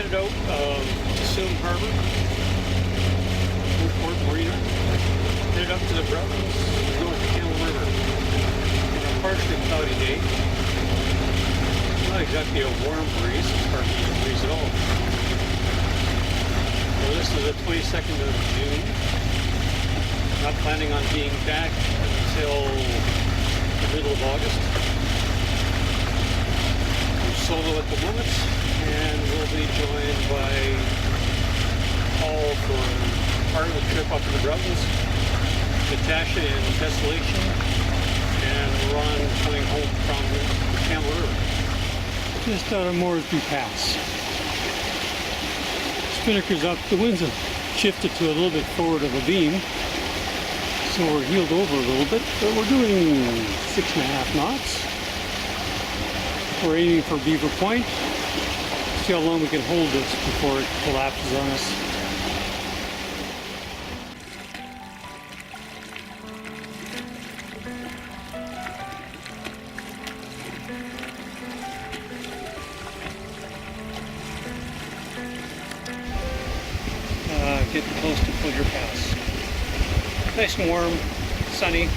headed out Assume Harbour, Port Marina, headed up to the Broughtons, north of Camel River. On a partially cloudy day. Not exactly a warm breeze, it's hardly a breeze at all. Well, this is the 22nd of June. Not planning on being back until the middle of August. I'm solo at the moment, and we'll be joined by Paul for part of the trip up to the Broughtons, Natasha in Desolation, and Ron coming home from the Camel River. Just out of Moresby Pass. Spinnaker's up, the winds have shifted to a little bit forward of a beam, so we're heeled over a little bit, but we're doing 6.5 knots. We're aiming for Beaver Point. See how long we can hold this before it collapses on us. Getting close to Pender Pass. Nice and warm, sunny.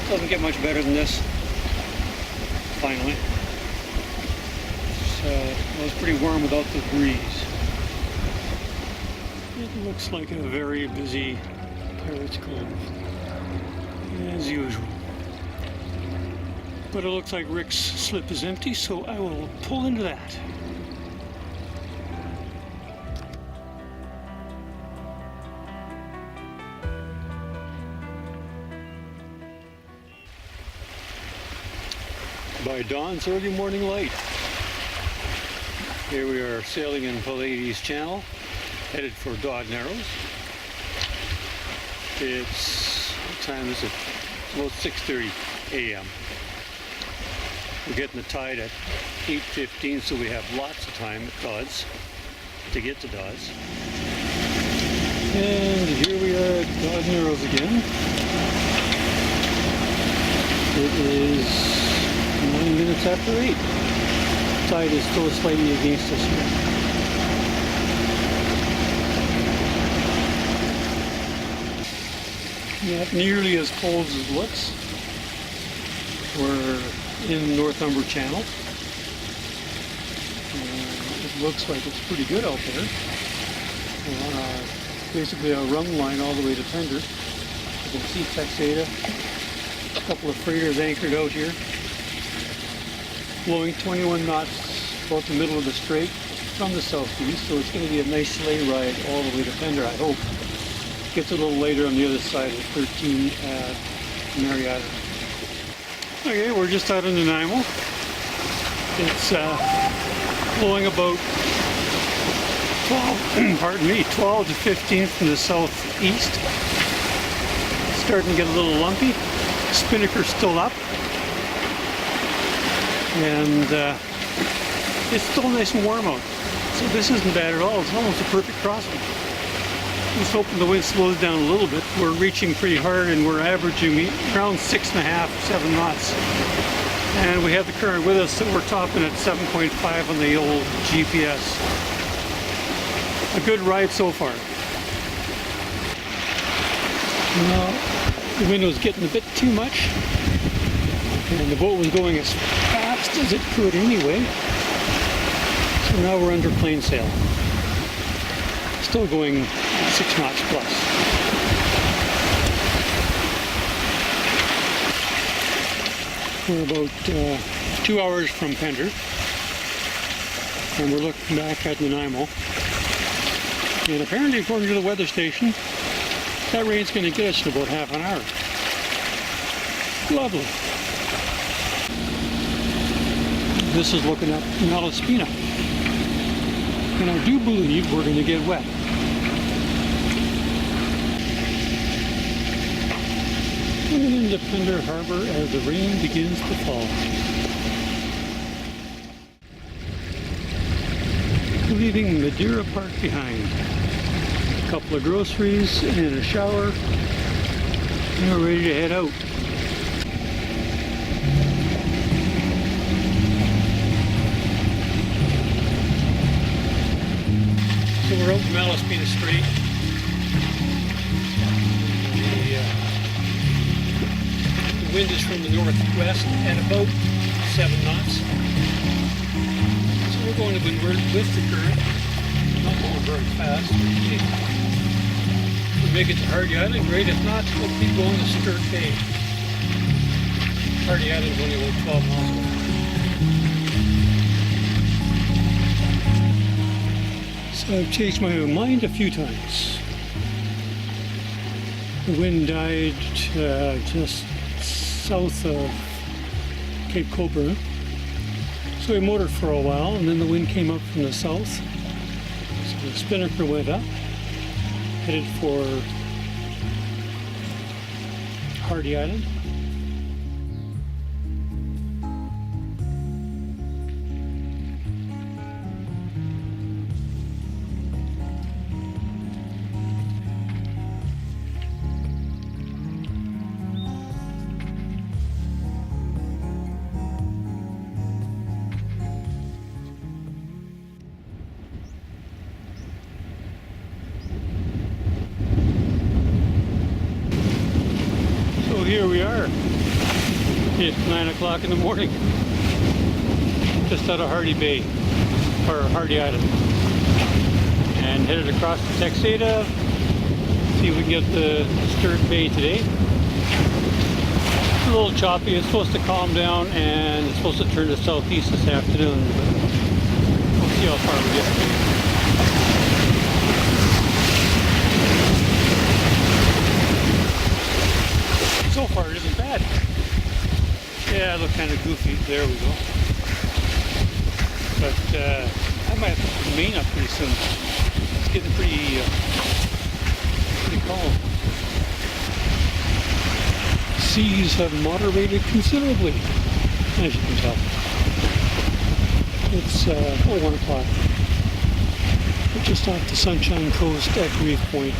Doesn't get much better than this. Finally. So it was pretty warm without the breeze. It looks like a very busy Pirates Cove, as usual. But it looks like Rick's slip is empty, so I will pull into that. By dawn's early morning light. Here we are sailing in Pallades Channel, headed for Dodd Narrows. It's, what time is it? It's about 6:30 a.m. We're getting the tide at 8:15, so we have lots of time at Dodd's to get to Dodd's. And here we are at Dodd Narrows again. It is 9 minutes after 8. Tide is still slightly against us here. Not nearly as cold as it looks. We're in Northumber Channel. It looks like it's pretty good out there. We're on basically a run line all the way to Pender. You can see Texada. A couple of freighters anchored out here. Blowing 21 knots about the middle of the strait from the southeast, so it's going to be a nice sleigh ride all the way to Pender, I hope. Gets a little later on the other side of 13 at Marietta. Okay, we're just out of Nanaimo. It's blowing about 12 to 15 from the southeast. It's starting to get a little lumpy. Spinnaker's still up. And it's still nice and warm out. So this isn't bad at all. It's almost a perfect crossing. Just hoping the wind slows down a little bit. We're reaching pretty hard and we're averaging around 6.5, 7 knots. And we have the current with us, so we're topping at 7.5 on the old GPS. A good ride so far. Now, the wind was getting a bit too much. And the boat was going as fast as it could anyway. So now we're under plain sail. Still going 6 knots plus. We're about 2 hours from Pender. And we're looking back at Nanaimo. And apparently, according to the weather station, that rain's going to get us in about half an hour. Lovely. This is looking at Malaspina. And I do believe we're going to get wet. Coming into Pender Harbour as the rain begins to fall. Leaving Madeira Park behind. A couple of groceries and a shower. And we're ready to head out. we're out in Malaspina Strait. The wind is from the northwest at about 7 knots. So we're going to windward with the current, not going very fast. If we make it to Hardy Island, great. If not, we'll keep going to Sturt Bay. Hardy Island is only about 12 miles away. So I've changed my mind a few times. The wind died just south of Cape Coburn. So we motored for a while, and then the wind came up from the south. So the spinnaker went up, headed for Hardy Island. Here we are. It's 9 o'clock in the morning. Just out of Hardy Bay, or Hardy Island. And headed across to Texada. See if we can get the Sturt Bay today. It's a little choppy. It's supposed to calm down and it's supposed to turn to southeast this afternoon. But we'll see how far we get. So far it isn't bad. Yeah, I look kind of goofy. There we go. But I might have to put the main up pretty soon. It's getting pretty calm. Seas have moderated considerably, as you can tell. It's 1 o'clock. We're just off the Sunshine Coast at Reef Point.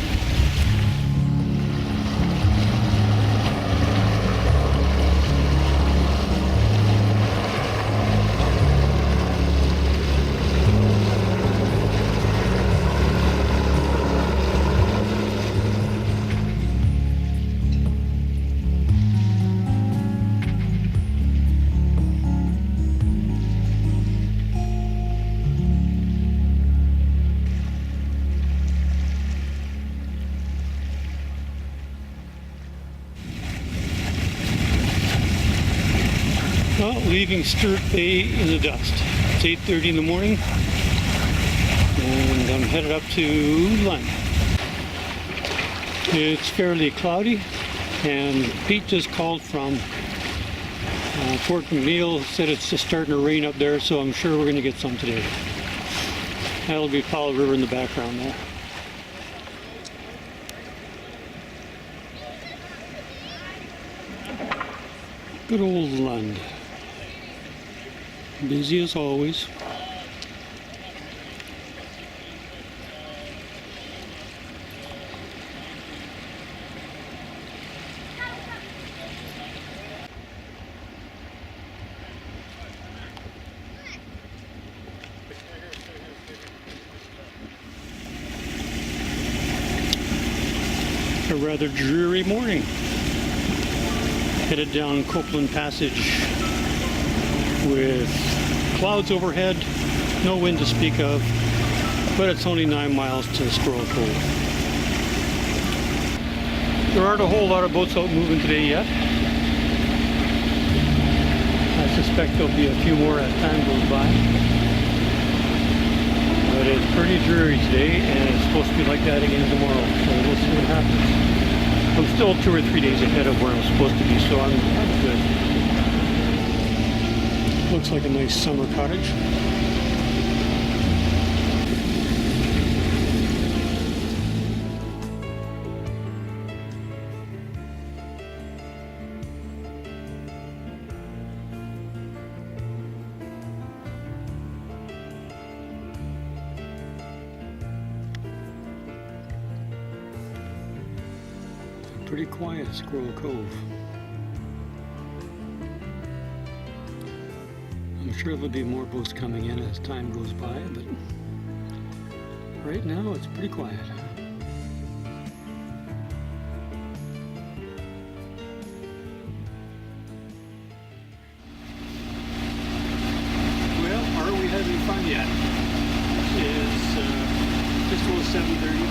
Well, leaving Sturt Bay in the dust. It's 8:30 in the morning, and I'm headed up to Lund. It's fairly cloudy, and Pete just called from Port McNeil, said it's just starting to rain up there, so I'm sure we're going to get some today. That'll be Powell River in the background there. Good old Lund. Busy as always. A rather dreary morning. Headed down Copeland Passage with clouds overhead, no wind to speak of, but it's only 9 miles to Squirrel Cove. There aren't a whole lot of boats out moving today yet. I suspect there'll be a few more as time goes by. But it's pretty dreary today, and it's supposed to be like that again tomorrow, so we'll see what happens. I'm still 2 or 3 days ahead of where I'm supposed to be, so I'm good. Looks like a nice summer cottage. Pretty quiet, Squirrel Cove. I'm sure there'll be more boats coming in as time goes by, but right now it's pretty quiet. Well, are we having fun yet? It's just about 7:30.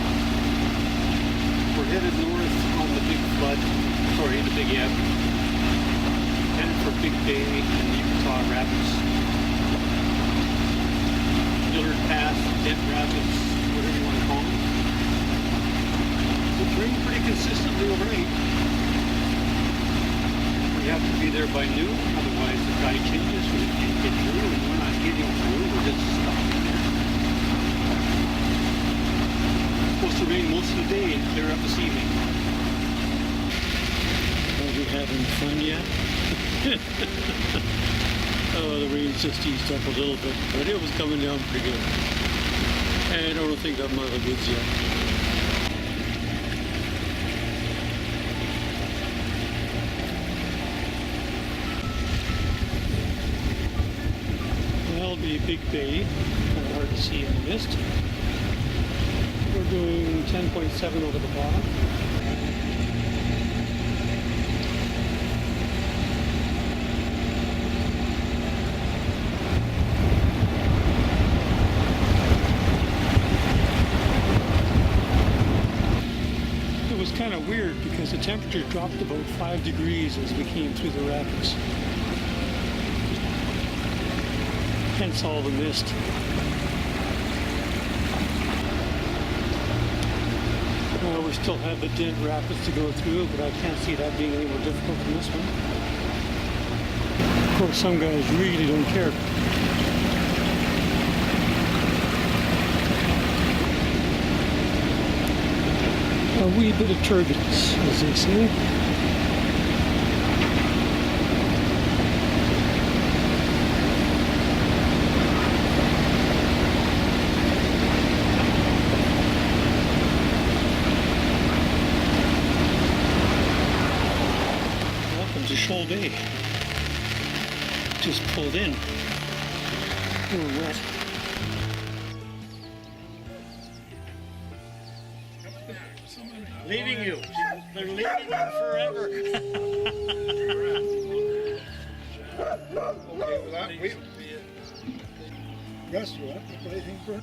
We're headed north on the big flood, sorry, the big ebb. Headed for Big Bay and the Uculta Rapids. Dillard Pass, Dent Rapids, whatever you want to call them. It's raining pretty consistently overnight. We have to be there by noon, otherwise the tide changes, we can't get through, and we're not getting through, we're just stuck there. It's supposed to rain most of the day and clear up this evening. Are we having fun yet? Oh, the rain's just eased up a little bit, but it was coming down pretty good. And I don't think I'm out of the woods yet. That'll be Big Bay. Kind of hard to see in the mist. We're doing 10.7 over the bottom. Kind of weird because the temperature dropped about 5 degrees as we came through the rapids. Hence all the mist. We still have the Dent Rapids to go through, but I can't see that being any more difficult than this one. Of course, some guys really don't care. A wee bit of turbulence, as they say. Welcome to Shoal Bay. Just pulled in. We're wet. Leaving you. They're leaving you forever. Okay, well that we Gus, you have to play things for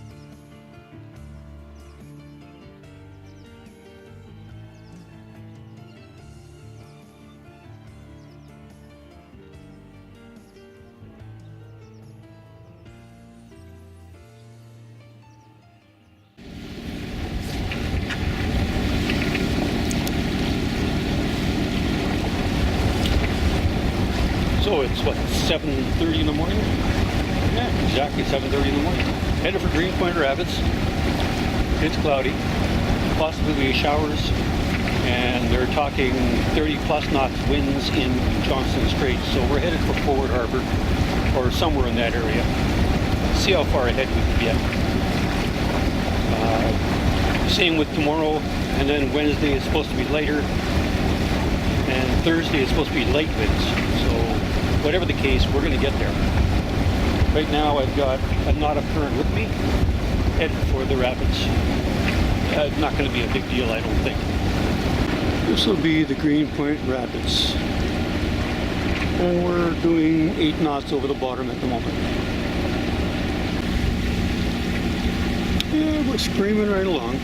So it's what, 7:30 in the morning? Yeah, exactly 7:30 in the morning. Headed for Greenpoint Rapids. It's cloudy, possibly showers, and they're talking 30 plus knots winds in Johnstone Strait. So we're headed for Forward Harbour or somewhere in that area. See how far ahead we can get. Same with tomorrow, and then Wednesday is supposed to be lighter, and Thursday is supposed to be light winds. So whatever the case, we're going to get there. Right now I've got a knot of current with me, headed for the rapids. Not going to be a big deal, I don't think. This will be the Greenpoint Rapids. And we're doing 8 knots over the bottom at the moment. Yeah, we're screaming right along.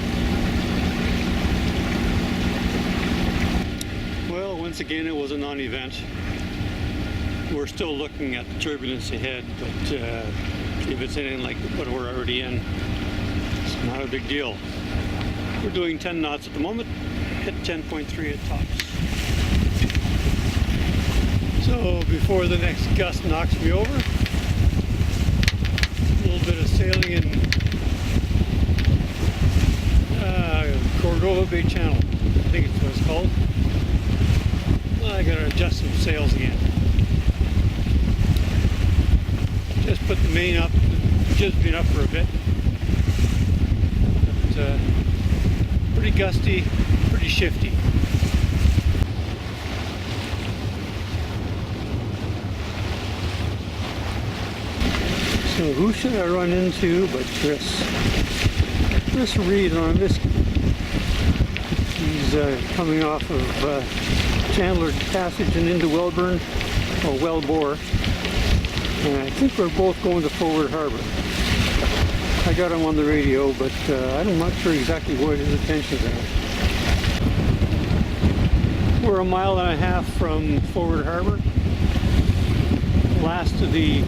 Well, once again, it was a non-event. We're still looking at the turbulence ahead, but if it's anything like what we're already in, it's not a big deal. We're doing 10 knots at the moment, hit 10.3 at tops. So before the next gust knocks me over, a little bit of sailing in Cordova Bay Channel, I think it's what it's called. Well, I gotta adjust some sails again. Just put the main up, just been up for a bit. But, pretty gusty, pretty shifty. So who should I run into but Chris? This reed on a Musket. He's coming off of Chandler Passage and into Wellburn, or Wellbore. And I think we're both going to Forward Harbour. I got him on the radio, but I'm not sure exactly what his intentions are. We're a mile and a half from Forward Harbour. Last of the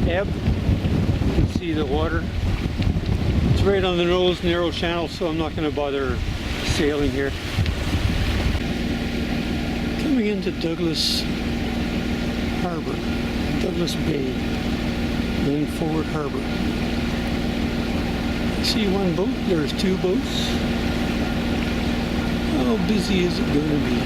ebb. You can see the water. It's right on the nose, narrow channel, so I'm not going to bother sailing here. Coming into Douglas Harbour, Douglas Bay, then Forward Harbour. I see one boat, there's two boats. How busy is it going to be?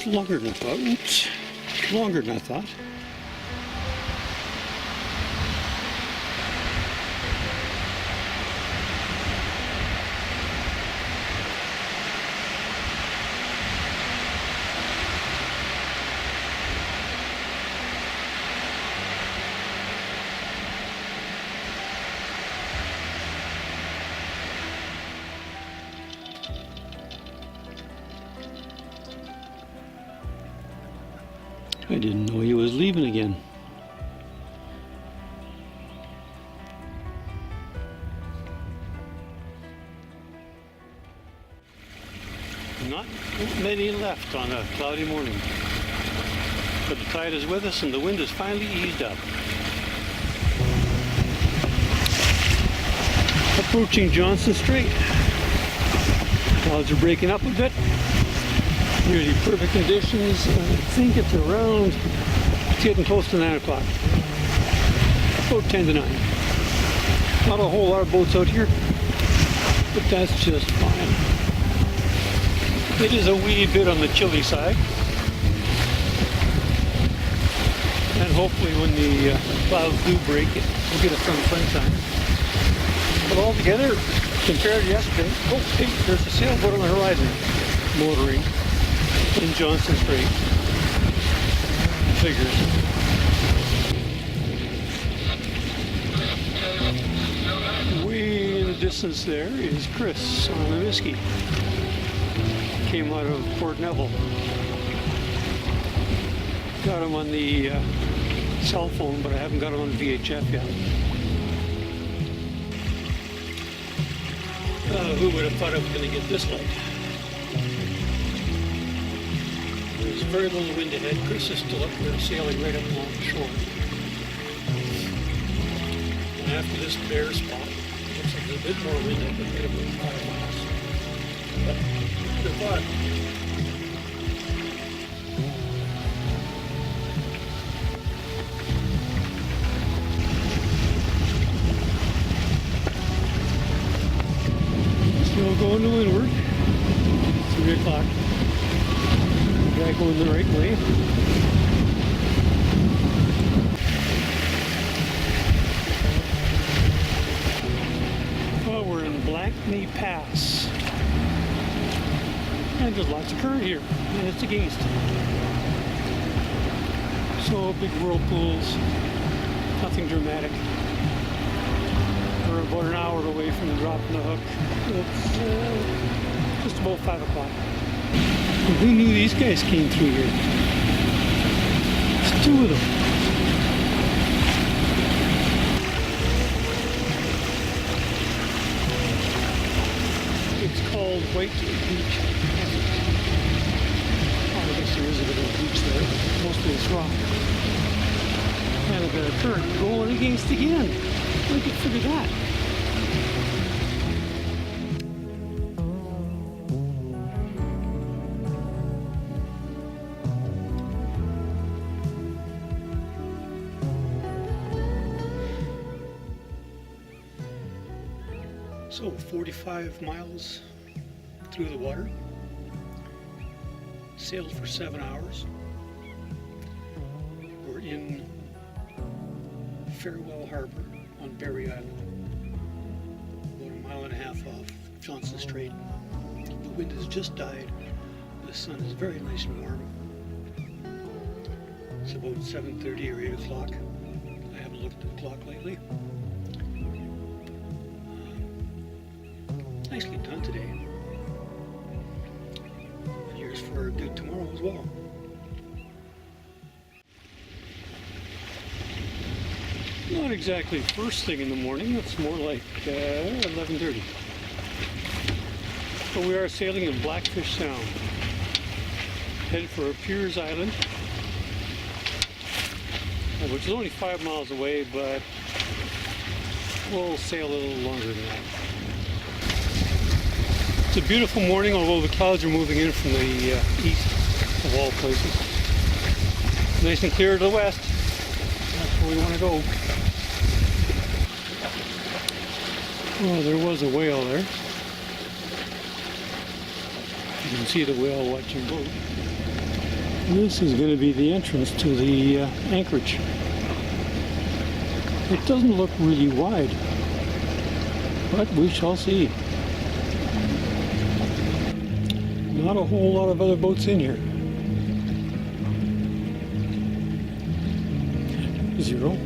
Longer than I thought. Oops. Longer than I thought. I didn't know he was leaving again. Not many left on a cloudy morning. But the tide is with us and the wind has finally eased up. Approaching Johnstone Strait. Clouds are breaking up a bit. Nearly perfect conditions. I think it's around, it's getting close to 9 o'clock. About 10 to 9. Not a whole lot of boats out here, but that's just fine. It is a wee bit on the chilly side. And hopefully when the clouds do break, we'll get some sunshine. But altogether, compared to yesterday, oh, hey, there's a sailboat on the horizon, motoring. In Johnstone Strait. Figures. Way in the distance there is Chris on the Musket. Came out of Port McNeil. Got him on the cell phone, but I haven't got him on VHF yet. Who would have thought I was going to get this light? There's very little wind ahead. Chris is still up there sailing right up along the shore. And after this bare spot, looks like there's a bit more wind up ahead, about 5 miles. But good fun. Still going to windward. 3 o'clock. Guy going the right way. Well, we're in Blackney Pass. And there's lots of current here, and it's against. So big whirlpools, nothing dramatic. We're about an hour away from dropping the hook. It's just about 5 o'clock. Who knew these guys came through here? There's 2 of them. It's called White Beach. Oh, I guess there is a bit of a beach there. Mostly it's rock. And a bit of current going against again. I could figure that. So 45 miles through the water, sailed for 7 hours. We're in Farewell Harbour on Berry Island, about a mile and a half off Johnstone Strait. The wind has just died. The sun is very nice and warm. It's about 7:30 or 8 o'clock. I haven't looked at the clock lately. Nicely done today. And here's for a good tomorrow as well. Not exactly first thing in the morning, it's more like 11:30. But we are sailing in Blackfish Sound. Headed for Pearse Island, which is only 5 miles away, but we'll sail a little longer than that. It's a beautiful morning, although the clouds are moving in from the east of all places. Nice and clear to the west. That's where we want to go. Oh, there was a whale there. You can see the whale watching boat. This is going to be the entrance to the anchorage. It doesn't look really wide, but we shall see. Not a whole lot of other boats in here. 0.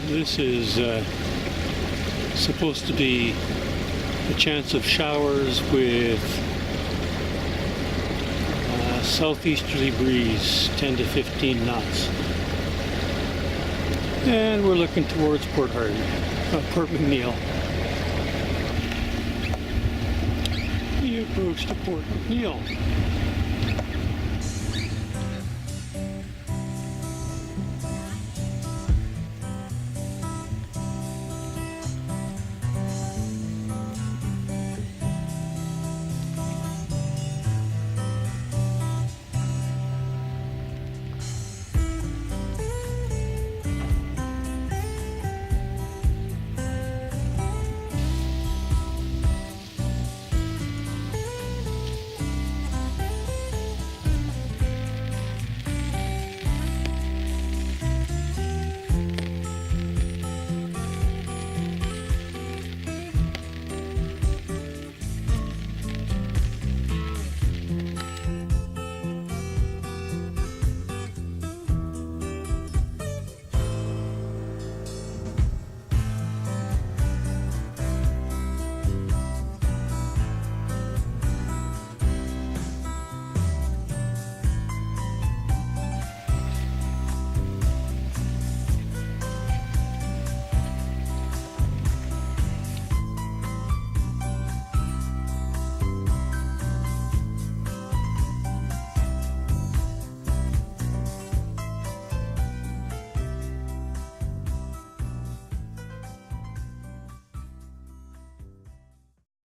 This is supposed to be a chance of showers with southeasterly breeze, 10 to 15 knots. And we're looking towards Port McNeil. The approach to Port McNeil.